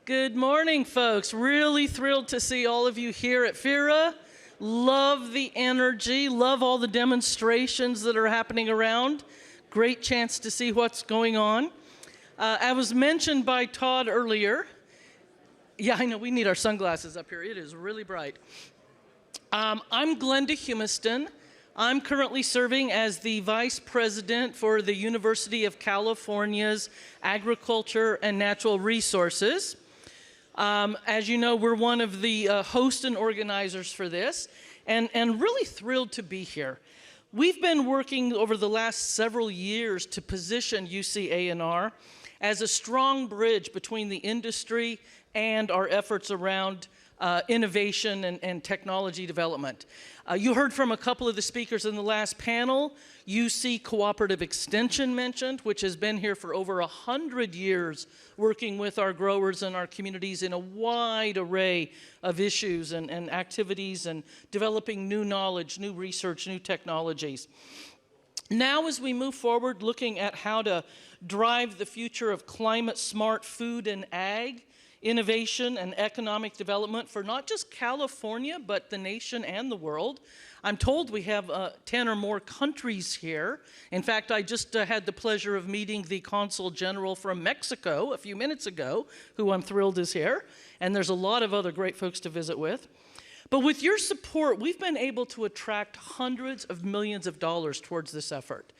Good morning, folks. Really thrilled to see all of you here at FIRA. Love the energy, love all the demonstrations that are happening around. Great chance to see what's going on. I was mentioned by Todd earlier. Yeah, I know, we need our sunglasses up here. It is really bright. I'm Glenda HUMISTON. I'm currently serving as the Vice President for the University of California's Agriculture and Natural Resources. As you know, we're one of the hosts and organizers for this, and really thrilled to be here. We've been working over the last several years to position UC-A&R as a strong bridge between the industry and our efforts around innovation and technology development. You heard from a couple of the speakers in the last panel. UC Cooperative Extension mentioned, which has been here for over 100 years, working with our growers and our communities in a wide array of issues and activities and developing new knowledge, new research, new technologies. Now, as we move forward, looking at how to drive the future of climate-smart food and ag, innovation and economic development for not just California, but the nation and the world. I'm told we have 10 or more countries here. In fact, I just had the pleasure of meeting the Consul General from Mexico a few minutes ago, who I'm thrilled is here. And there's a lot of other great folks to visit with. But with your support, we've been able to attract hundreds of millions of dollars towards this effort.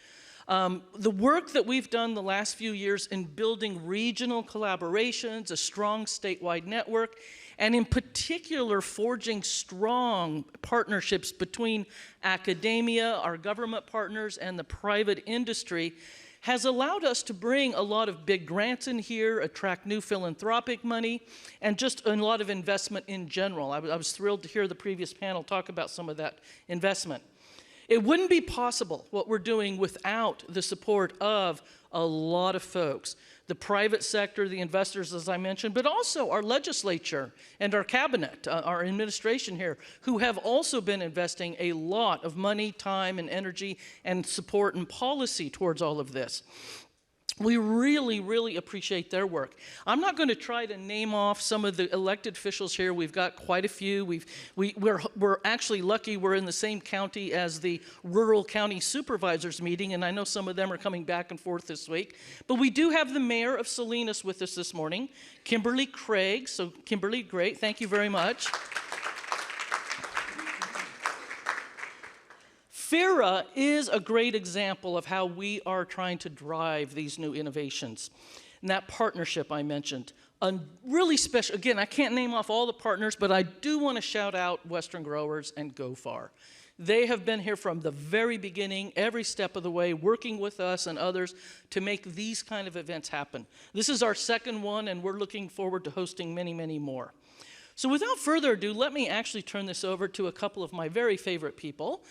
The work that we've done the last few years in building regional collaborations, a strong statewide network, and in particular forging strong partnerships between academia, our government partners, and the private industry has allowed us to bring a lot of big grants in here, attract new philanthropic money, and just a lot of investment in general. I was thrilled to hear the previous panel talk about some of that investment. It wouldn't be possible, what we're doing, without the support of a lot of folks. The private sector, the investors, as I mentioned, but also our legislature and our cabinet, our administration here, who have also been investing a lot of money, time, and energy and support and policy towards all of this. We really, really appreciate their work. I'm not going to try to name off some of the elected officials here. We've got quite a few. We're actually lucky we're in the same county as the Rural County Supervisors meeting, and I know some of them are coming back and forth this week. But we do have the mayor of Salinas with us this morning, Kimberly Craig. So Kimberly, great. Thank you very much. FIRA is a great example of how we are trying to drive these new innovations. And that partnership I mentioned, a really special, again, I can't name off all the partners, but I do want to shout out Western Growers and GoFar. They have been here from the very beginning, every step of the way, working with us and others to make these kind of events happen. This is our second one, and we're looking forward to hosting many, many more. So without further ado, let me actually turn this over to a couple of my very favorite people.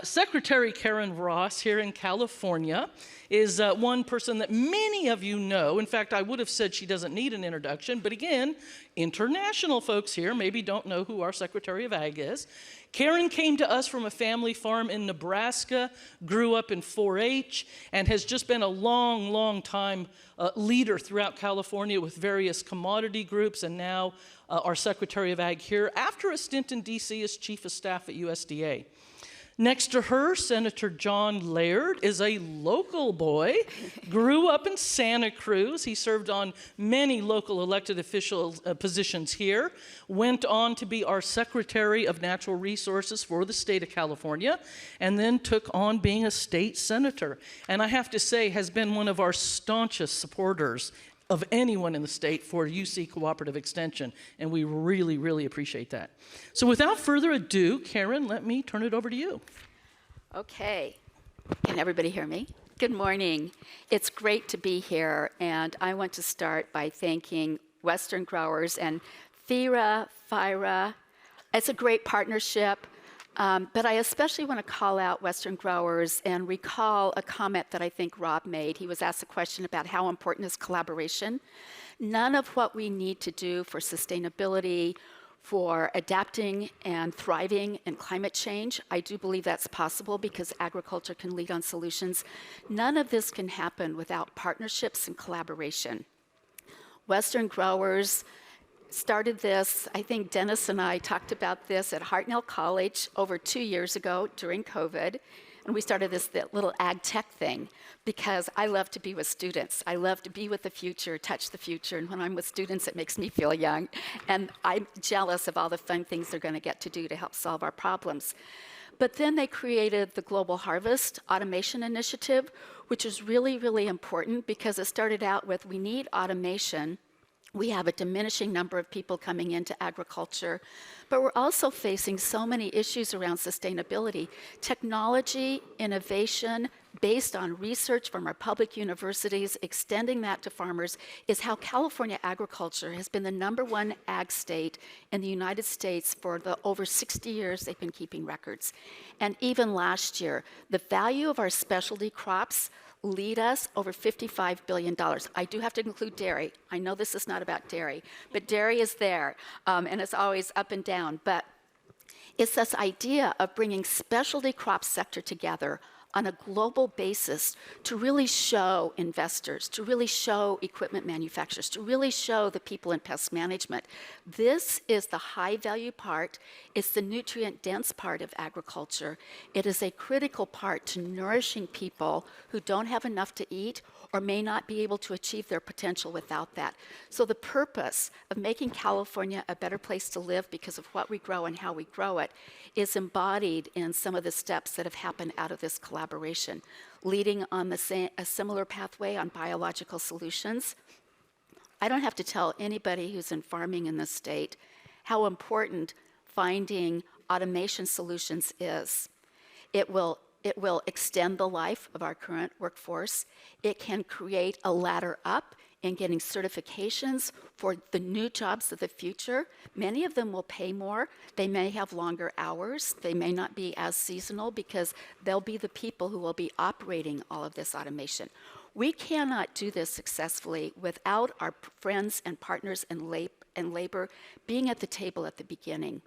Secretary Karen Ross here in California is one person that many of you know. In fact, I would have said she doesn't need an introduction, but again, international folks here maybe don't know who our Secretary of Ag is. Karen came to us from a family farm in Nebraska, grew up in 4-H, and has just been a long, long time leader throughout California with various commodity groups, and now our Secretary of Ag here after a stint in DC as Chief of Staff at USDA. Next to her, Senator John Laird is a local boy, grew up in Santa Cruz. He served on many local elected official positions here, went on to be our Secretary of Natural Resources for the state of California, and then took on being a state senator. And I have to say, has been one of our staunchest supporters of anyone in the state for UC Cooperative Extension, and we really, really appreciate that. So without further ado, Karen, let me turn it over to you. Okay. Can everybody hear me? Good morning. It's great to be here, and I want to start by thanking Western Growers and FIRA. It's a great partnership. But I especially want to call out Western Growers and recall a comment that I think Rob made. He was asked a question about how important is collaboration. None of what we need to do for sustainability, for adapting and thriving in climate change, I do believe that's possible because agriculture can lead on solutions. None of this can happen without partnerships and collaboration. Western Growers started this, I think Dennis and I talked about this at Hartnell College over 2 years ago during COVID. And we started this little ag tech thing because I love to be with students. I love to be with the future, touch the future. And when I'm with students, it makes me feel young. And I'm jealous of all the fun things they're going to get to do to help solve our problems. But then they created the Global Harvest Automation Initiative, which is really, really important because it started out with we need automation. We have a diminishing number of people coming into agriculture, but we're also facing so many issues around sustainability. Technology, innovation, based on research from our public universities, extending that to farmers, is how California agriculture has been the #1 ag state in the United States for the over 60 years they've been keeping records. And even last year, the value of our specialty crops lead us over $55 billion. I do have to include dairy. I know this is not about dairy, but dairy is there, and it's always up and down. But it's this idea of bringing specialty crop sector together on a global basis to really show investors, to really show equipment manufacturers, to really show the people in pest management. This is the high-value part. It's the nutrient-dense part of agriculture. It is a critical part to nourishing people who don't have enough to eat or may not be able to achieve their potential without that. So the purpose of making California a better place to live because of what we grow and how we grow it is embodied in some of the steps that have happened out of this collaboration, leading on a similar pathway on biological solutions. I don't have to tell anybody who's in farming in this state how important finding automation solutions is. It will extend the life of our current workforce. It can create a ladder up in getting certifications for the new jobs of the future. Many of them will pay more. They may have longer hours. They may not be as seasonal because they'll be the people who will be operating all of this automation. We cannot do this successfully without our friends and partners in labor being at the table at the beginning,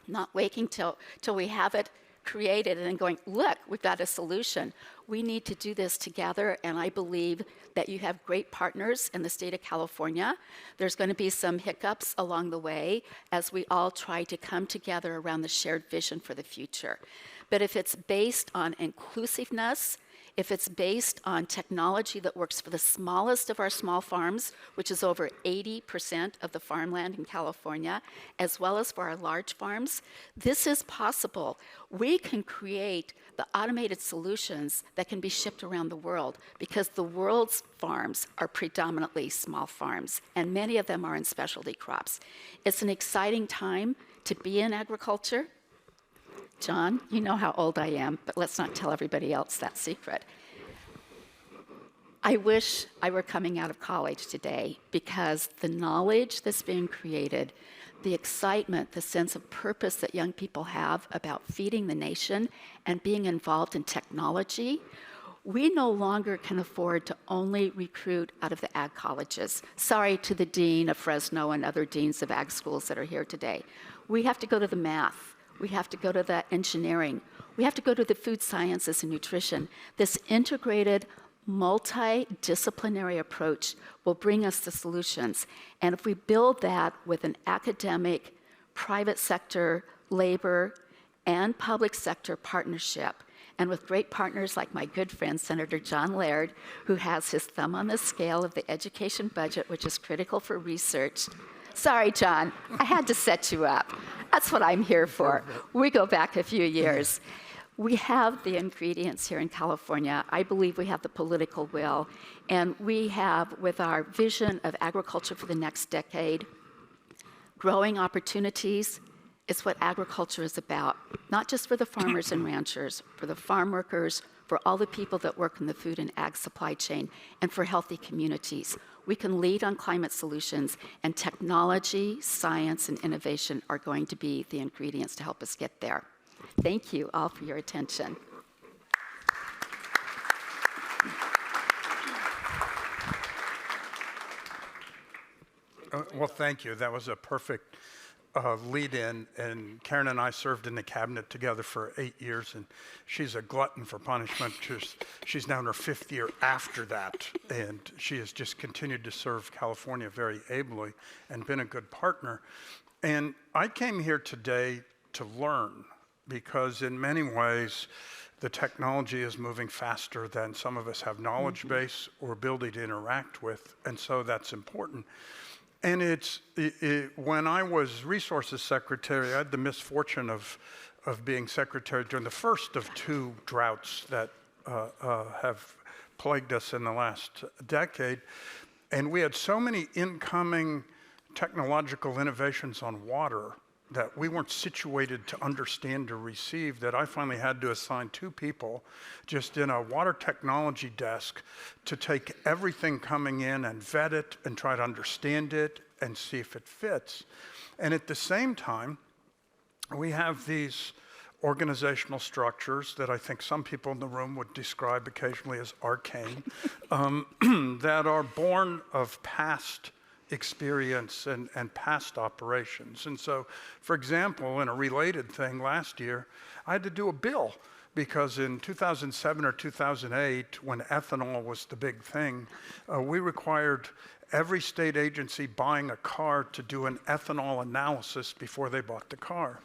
not waiting till we have it created and then going, look, we've got a solution. We need to do this together, and I believe that you have great partners in the state of California. There's going to be some hiccups along the way as we all try to come together around the shared vision for the future. But if it's based on inclusiveness, if it's based on technology that works for the smallest of our small farms, which is over 80% of the farmland in California, as well as for our large farms, this is possible. We can create the automated solutions that can be shipped around the world because the world's farms are predominantly small farms, and many of them are in specialty crops. It's an exciting time to be in agriculture. John, you know how old I am, but let's not tell everybody else that secret. I wish I were coming out of college today because the knowledge that's being created, the excitement, the sense of purpose that young people have about feeding the nation and being involved in technology, we no longer can afford to only recruit out of the ag colleges. Sorry to the dean of Fresno and other deans of ag schools that are here today. We have to go to the math. We have to go to the engineering. We have to go to the food sciences and nutrition. This integrated, multidisciplinary approach will bring us the solutions. And if we build that with an academic, private sector, labor, and public sector partnership, and with great partners like my good friend, Senator John Laird, who has his thumb on the scale of the education budget, which is critical for research. Sorry, John, I had to set you up. That's what I'm here for. We go back a few years. We have the ingredients here in California. I believe we have the political will. And we have, with our vision of agriculture for the next decade, growing opportunities. It's what agriculture is about, not just for the farmers and ranchers, for the farm workers, for all the people that work in the food and ag supply chain, and for healthy communities. We can lead on climate solutions, and technology, science, and innovation are going to be the ingredients to help us get there. Thank you all for your attention. Well, thank you. That was a perfect lead-in, and Karen and I served in the cabinet together for 8 years, and she's a glutton for punishment. She's now in her 5th year after that, and she has just continued to serve California very ably and been a good partner. And I came here today to learn, because in many ways, the technology is moving faster than some of us have knowledge base or ability to interact with, and so that's important. And when I was Resources Secretary, I had the misfortune of being secretary during the first of 2 droughts that have plagued us in the last decade. And we had so many incoming technological innovations on water that we weren't situated to understand or receive, that I finally had to assign 2 people just in a water technology desk to take everything coming in and vet it and try to understand it and see if it fits. And at the same time, we have these organizational structures that I think some people in the room would describe occasionally as arcane, that are born of past experience and past operations. And so, for example, in a related thing last year, I had to do a bill because in 2007 or 2008, when ethanol was the big thing, we required every state agency buying a car to do an ethanol analysis before they bought the car.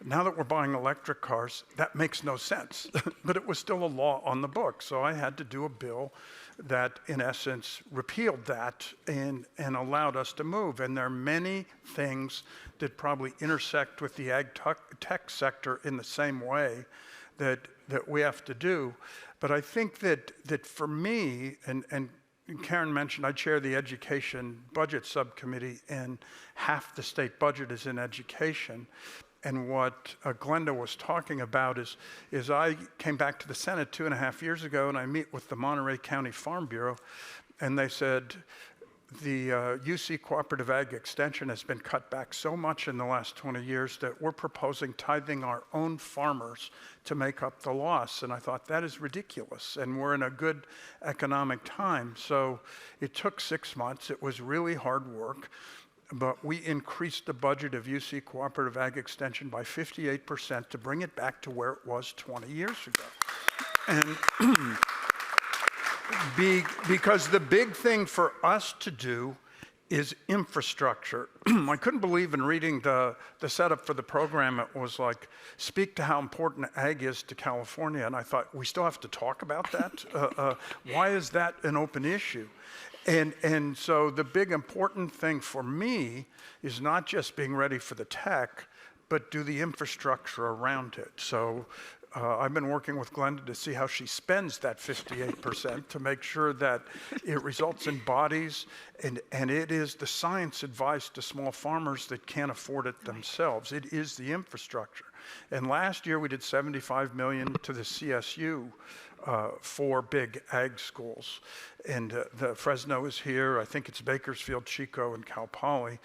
Now that we're buying electric cars, that makes no sense, but it was still a law on the book. So I had to do a bill that, in essence, repealed that and allowed us to move. And there are many things that probably intersect with the ag tech sector in the same way that we have to do. But I think that for me, and Karen mentioned I chair the Education Budget Subcommittee, and half the state budget is in education. And what Glenda was talking about is I came back to the Senate 2.5 years ago, and I meet with the Monterey County Farm Bureau, and they said the UC Cooperative Ag Extension has been cut back so much in the last 20 years that we're proposing tithing our own farmers to make up the loss. And I thought, that is ridiculous, and we're in a good economic time. So it took 6 months. It was really hard work. But we increased the budget of UC Cooperative Ag Extension by 58% to bring it back to where it was 20 years ago. And because the big thing for us to do is infrastructure. I couldn't believe in reading the setup for the program. It was like, speak to how important ag is to California. And I thought, we still have to talk about that? Why is that an open issue? And so the big important thing for me is not just being ready for the tech, but do the infrastructure around it. So I've been working with Glenda to see how she spends that 58% to make sure that it results in bodies, and it is the science advice to small farmers that can't afford it themselves. It is the infrastructure. And last year we did $75 million to the CSU for big ag schools. And the Fresno is here. I think it's Bakersfield, Chico, and Cal Poly.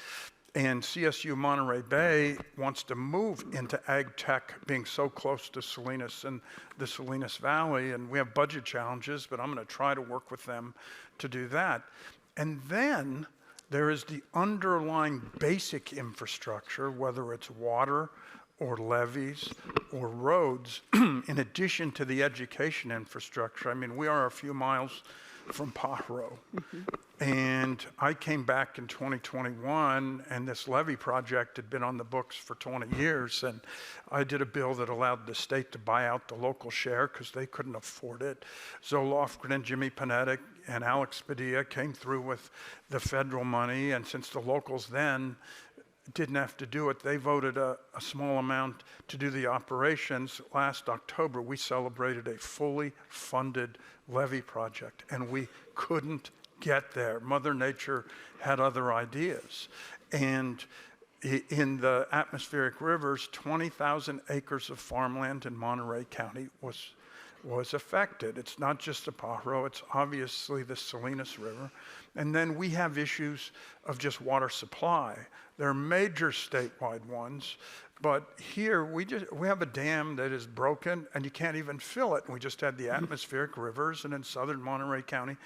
And CSU Monterey Bay wants to move into ag tech, being so close to Salinas and the Salinas Valley. And we have budget challenges, but I'm going to try to work with them to do that. And then there is the underlying basic infrastructure, whether it's water or levees or roads, in addition to the education infrastructure. I mean, we are a few miles from Pajaro. And I came back in 2021, and this levee project had been on the books for 20 years, and I did a bill that allowed the state to buy out the local share because they couldn't afford it. Zoe Lofgren and Jimmy Panetic and Alex Padilla came through with the federal money, and since the locals then didn't have to do it, they voted a small amount to do the operations. Last October, we celebrated a fully funded levee project, and we couldn't get there. Mother Nature had other ideas. And in the atmospheric rivers, 20,000 acres of farmland in Monterey County was affected. It's not just the Pajaro, it's obviously the Salinas River. And then we have issues of just water supply. There are major statewide ones, but here we have a dam that is broken and you can't even fill it. And we just had the atmospheric rivers and in southern Monterey County.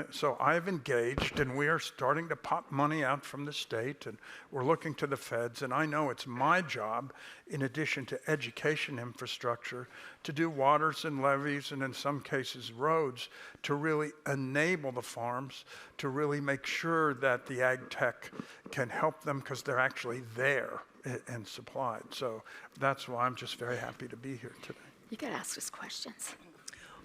So I've engaged and we are starting to pop money out from the state and we're looking to the feds. And I know it's my job, in addition to education infrastructure, to do waters and levees and in some cases roads to really enable the farms, to really make sure that the ag tech can help them because they're actually there and supplied. So that's why I'm just very happy to be here today. You got to ask us questions.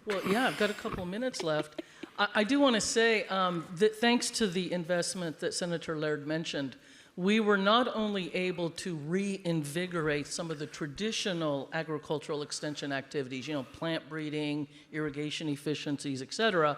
Well, yeah, I've got a couple of minutes left. I do want to say that thanks to the investment that Senator Laird mentioned, we were not only able to reinvigorate some of the traditional agricultural extension activities, plant breeding, irrigation efficiencies, et cetera,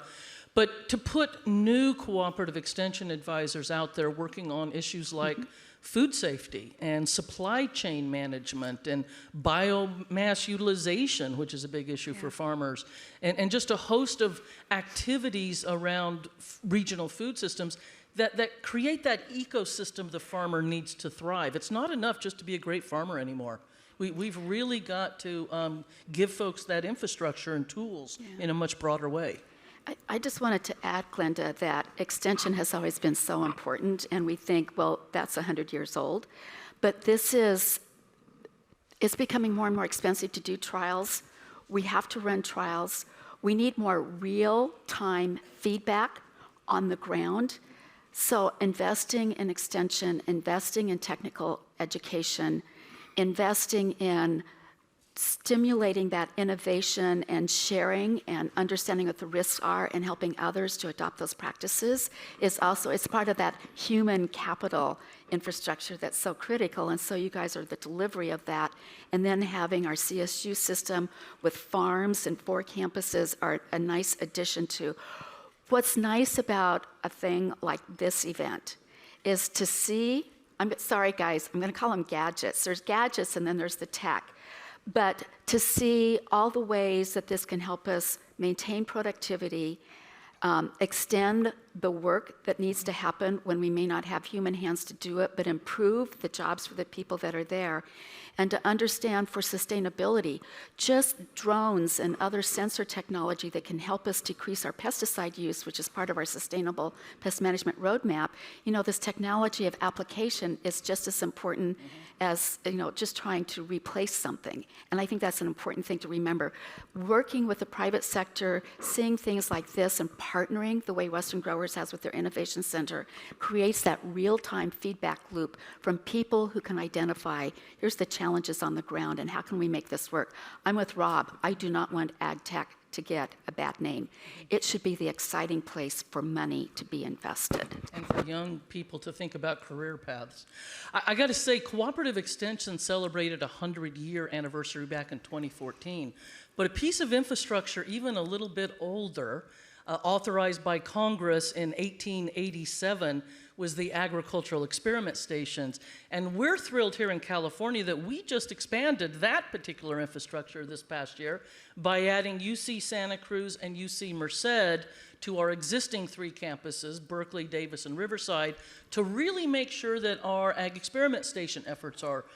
but to put new cooperative extension advisors out there working on issues like food safety and supply chain management and biomass utilization, which is a big issue for farmers, and just a host of activities around regional food systems that create that ecosystem the farmer needs to thrive. It's not enough just to be a great farmer anymore. We've really got to give folks that infrastructure and tools in a much broader way. I just wanted to add, Glenda, that extension has always been so important, and we think, well, that's 100 years old. But it's becoming more and more expensive to do trials. We have to run trials. We need more real-time feedback on the ground. So investing in extension, investing in technical education, investing in stimulating that innovation and sharing and understanding what the risks are and helping others to adopt those practices it's part of that human capital infrastructure that's so critical. And so you guys are the delivery of that. And then having our CSU system with farms and 4 campuses are a nice addition to. What's nice about a thing like this event is to see, I'm sorry guys, I'm going to call them gadgets. There's gadgets and then there's the tech. But to see all the ways that this can help us maintain productivity, extend the work that needs to happen when we may not have human hands to do it, but improve the jobs for the people that are there, and to understand for sustainability, just drones and other sensor technology that can help us decrease our pesticide use, which is part of our sustainable pest management roadmap. This technology of application is just as important as just trying to replace something. And I think that's an important thing to remember. Working with the private sector, seeing things like this and partnering the way Western Growers has with their Innovation Center creates that real-time feedback loop from people who can identify, here's the challenges on the ground and how can we make this work. I'm with Rob. I do not want ag tech to get a bad name. It should be the exciting place for money to be invested. And for young people to think about career paths. I got to say, Cooperative Extension celebrated a 100-year anniversary back in 2014. But a piece of infrastructure even a little bit older, authorized by Congress in 1887, was the agricultural experiment stations. And we're thrilled here in California that we just expanded that particular infrastructure this past year by adding UC Santa Cruz and UC Merced to our existing 3 campuses, Berkeley, Davis, and Riverside, to really make sure that our ag experiment station efforts are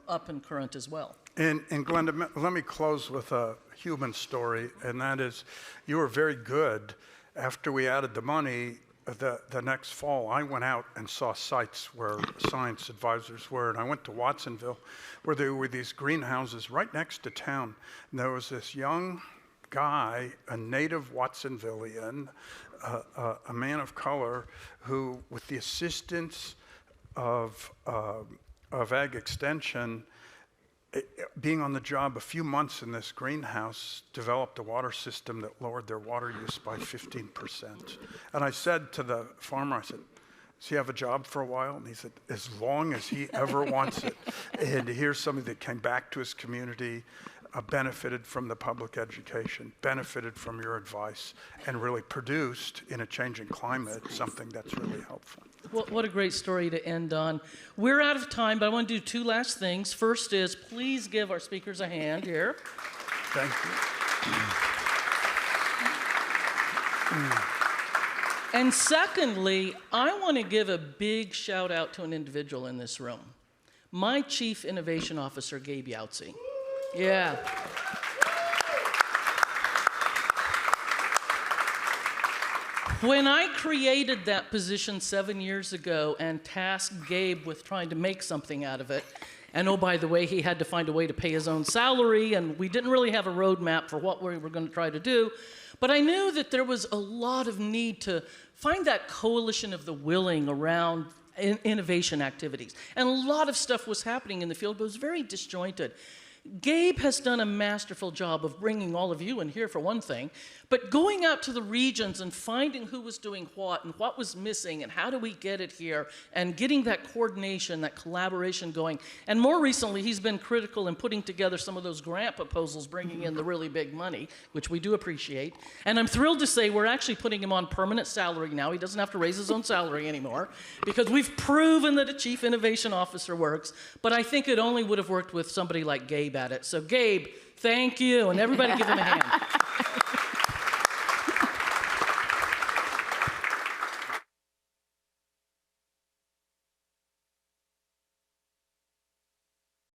up and current as well. And Glenda, let me close with a human story, and that is, you were very good. After we added the money, the next fall, I went out and saw sites where science advisors were, and I went to Watsonville, where there were these greenhouses right next to town. And there was this young guy, a native Watsonvillian, a man of color, who, with the assistance of Ag Extension, being on the job a few months in this greenhouse, developed a water system that lowered their water use by 15%. And I said to the farmer, I said, does he have a job for a while? And he said, as long as he ever wants it. And here's somebody that came back to his community, benefited from the public education, benefited from your advice, and really produced, in a changing climate, something that's really helpful. What a great story to end on. We're out of time, but I want to do 2 last things. First is, please give our speakers a hand here. Thank you. And secondly, I want to give a big shout out to an individual in this room. My Chief Innovation Officer, Gabe Yautsy. Yeah. When I created that position 7 years ago and tasked Gabe with trying to make something out of it, and oh, by the way, he had to find a way to pay his own salary, and we didn't really have a roadmap for what we were going to try to do, but I knew that there was a lot of need to find that coalition of the willing around innovation activities. And a lot of stuff was happening in the field, but it was very disjointed. Gabe has done a masterful job of bringing all of you in here, for one thing, but going out to the regions and finding who was doing what and what was missing and how do we get it here and getting that coordination, that collaboration going. And more recently, he's been critical in putting together some of those grant proposals, bringing in the really big money, which we do appreciate. And I'm thrilled to say we're actually putting him on permanent salary now. He doesn't have to raise his own salary anymore because we've proven that a Chief Innovation Officer works. But I think it only would have worked with somebody like Gabe at it. So Gabe, thank you, and everybody give him a hand.